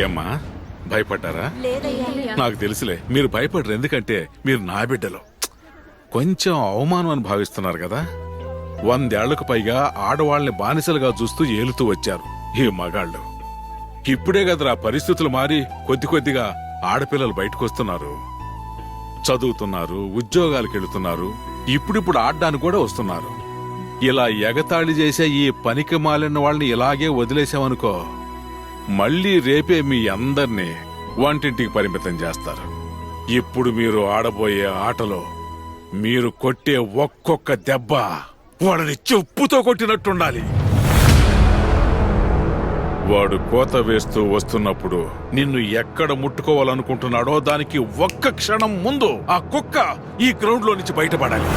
ఏమ్మా భయపడ్డారా? లేదయ్యా. నాకు తెలుసులే మీరు భయపడరు, ఎందుకంటే మీరు నా బిడ్డలు. కొంచెం అవమానం అని భావిస్తున్నారు కదా. 100 ఏళ్లకు పైగా ఆడవాళ్ళని బానిసలుగా చూస్తూ ఏలుతూ వచ్చారు ఈ మగాళ్ళు. ఇప్పుడే కదరా పరిస్థితులు మారి కొద్ది కొద్దిగా ఆడపిల్లలు బయటకు వస్తున్నారు, చదువుతున్నారు, ఉద్యోగాలకు వెళుతున్నారు, ఇప్పుడిప్పుడు ఆడడానికి కూడా వస్తున్నారు. ఇలా ఎగతాళి చేసే ఈ పనికి మాలిన వాళ్ళని ఇలాగే వదిలేసామనుకో, మళ్ళీ రేపే మీ అందర్నీ వంటింటికి పరిమితం చేస్తారు. ఇప్పుడు మీరు ఆడబోయే ఆటలో మీరు కొట్టే ఒక్కొక్క దెబ్బ వాడిని చెప్పుతో కొట్టినట్టుండాలి. వాడు కోత వేస్తూ వస్తున్నప్పుడు నిన్ను ఎక్కడ ముట్టుకోవాలనుకుంటున్నాడో దానికి ఒక్క క్షణం ముందు ఆ కుక్క ఈ గ్రౌండ్ లో నుంచి బయటపడాలి.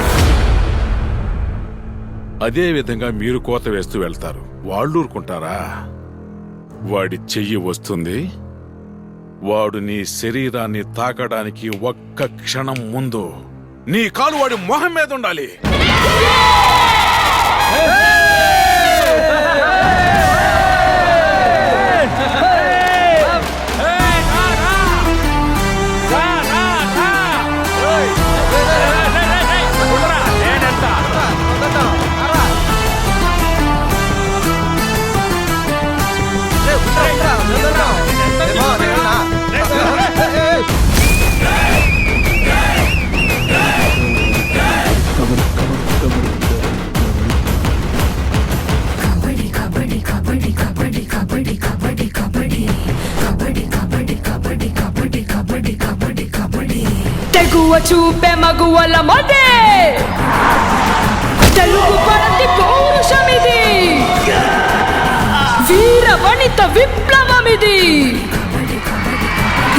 అదే విధంగా మీరు కోత వేస్తూ వెళ్తారు. వాళ్ళు ఊరుకుంటారా? వాడి చెయ్యి వస్తుంది, వాడు నీ శరీరాన్ని తాకడానికి ఒక్క క్షణం ముందు నీ కాలు వాడి మొహం మీద ఉండాలి. తెగువ చూపే మగువల మదే తెలుగు పడతి పౌరుషమిది, వీర వనిత విప్లవమిది,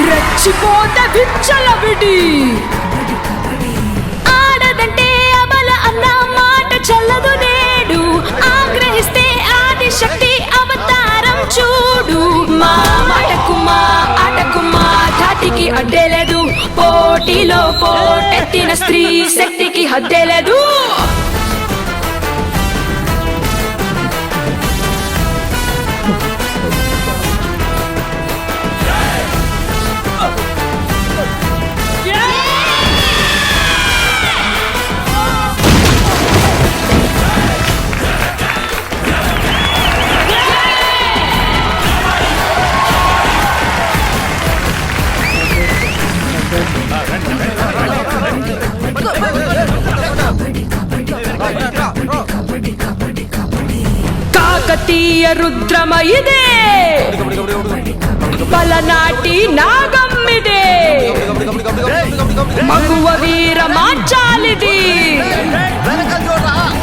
రెచ్చిపోతే విచ్చలవిడి. ఆడదంటే అబల అన్న మాట చల్లదు నేడు, ఆగ్రహిస్తే ఆది శక్తి అవతారం చూడు. మా మాటకు మా ఆటకు మా ధాటికి అడ్డేలేదు, పోటీలో పోటెత్తిన స్త్రీ శక్తికి హద్దేలేదు. కాకతీయ రుద్రమ ఇదే, పలనాటి నాగమ్మిదే, మగువ వీర మాంచాలిది,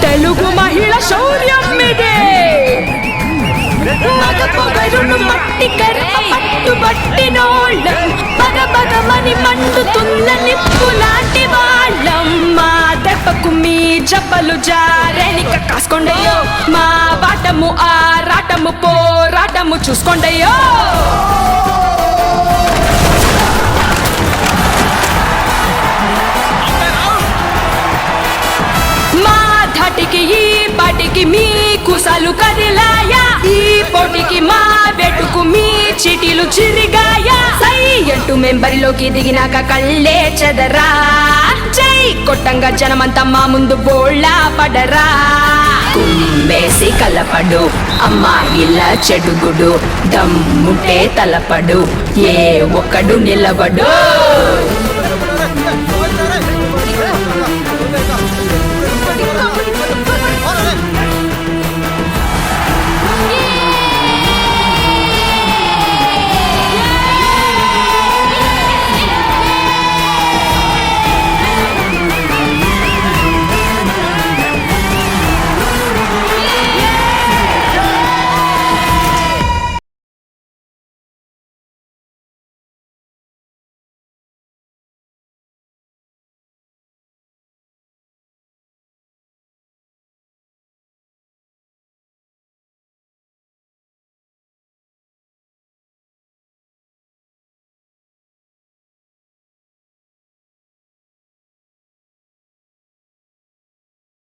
తెలుగు మహిళ శౌర్యం ఇదే. మగ పొగరును మట్టి కర్ర పట్టుబట్టినోళ్ళం, పగ పగమని మండుతున్న నిప్పు లాంటి వాళ్ళం. మా దెబ్బకు మీ జబ్బలు జారెనిక కాసుకోండయ్యో, మా బాటము ఆరాటము పోరాటము చూసుకోండయ్యో. మా ధాటికి ఈ పాటికి మీ కుసాలు కదిలాయా, ఈ పోటీకి మా వెటుకు మీ చిటీలు చిరిగాయా. సై అంటూ మెంబరిలోకి దిగినాక కళ్ళే చెదరా, జై కొట్టంగా జనమంతా మా ముందు బోళ్ళ పడరా. కుమ్మేసి కలపడు అమ్మాయిల చెడుగుడు, దమ్ముంటే తలపడు ఏ ఒక్కడు నిలబడు.